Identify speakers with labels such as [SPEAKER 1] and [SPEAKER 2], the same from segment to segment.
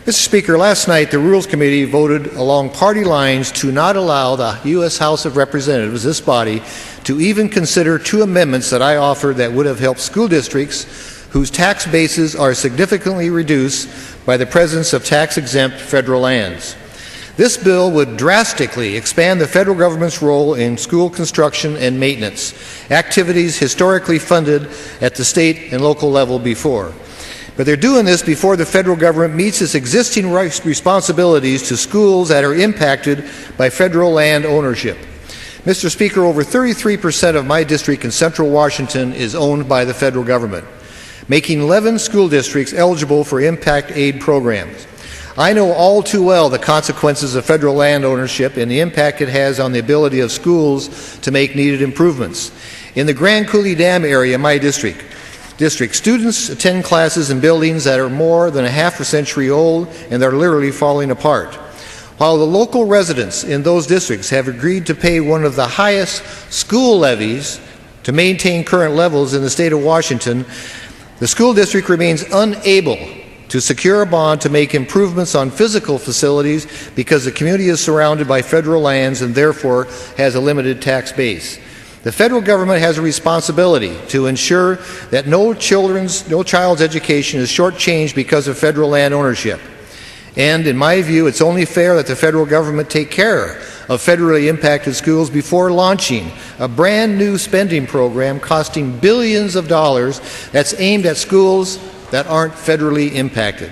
[SPEAKER 1] Mr. Speaker, last night the Rules Committee voted along party lines to not allow the U.S. House of Representatives, this body, to even consider two amendments that I offered that would have helped school districts whose tax bases are significantly reduced by the presence of tax-exempt federal lands. This bill would drastically expand the federal government's role in school construction and maintenance, activities historically funded at the state and local level before. But they're doing this before the federal government meets its existing responsibilities to schools that are impacted by federal land ownership. Mr. Speaker, over 33% of my district in central Washington is owned by the federal government, making 11 school districts eligible for impact aid programs. I know all too well the consequences of federal land ownership and the impact it has on the ability of schools to make needed improvements. In the Grand Coulee Dam area, my district, students attend classes in buildings that are more than a half a century old and they're literally falling apart. While the local residents in those districts have agreed to pay one of the highest school levies to maintain current levels in the state of Washington, the school district remains unable to secure a bond to make improvements on physical facilities because the community is surrounded by federal lands and therefore has a limited tax base. The federal government has a responsibility to ensure that no child's education is shortchanged because of federal land ownership. And in my view, it's only fair that the federal government take care of federally impacted schools before launching a brand new spending program costing billions of dollars that's aimed at schools that aren't federally impacted.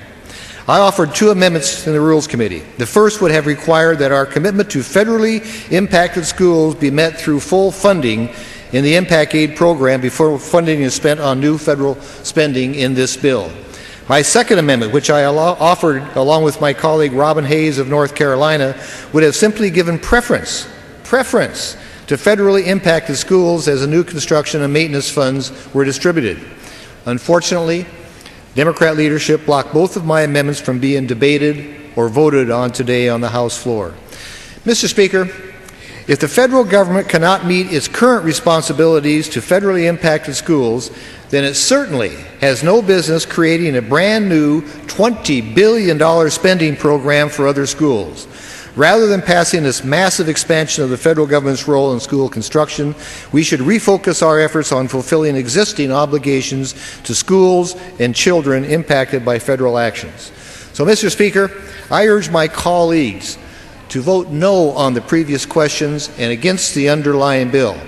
[SPEAKER 1] I offered two amendments in the Rules Committee. The first would have required that our commitment to federally impacted schools be met through full funding in the Impact Aid program before funding is spent on new federal spending in this bill. My second amendment, which I offered along with my colleague Robin Hayes of North Carolina, would have simply given preference to federally impacted schools as the new construction and maintenance funds were distributed. Unfortunately, Democrat leadership blocked both of my amendments from being debated or voted on today on the House floor. Mr. Speaker, if the federal government cannot meet its current responsibilities to federally impacted schools, then it certainly has no business creating a brand new $20 billion spending program for other schools. Rather than passing this massive expansion of the federal government's role in school construction, we should refocus our efforts on fulfilling existing obligations to schools and children impacted by federal actions. So, Mr. Speaker, I urge my colleagues to vote no on the previous questions and against the underlying bill.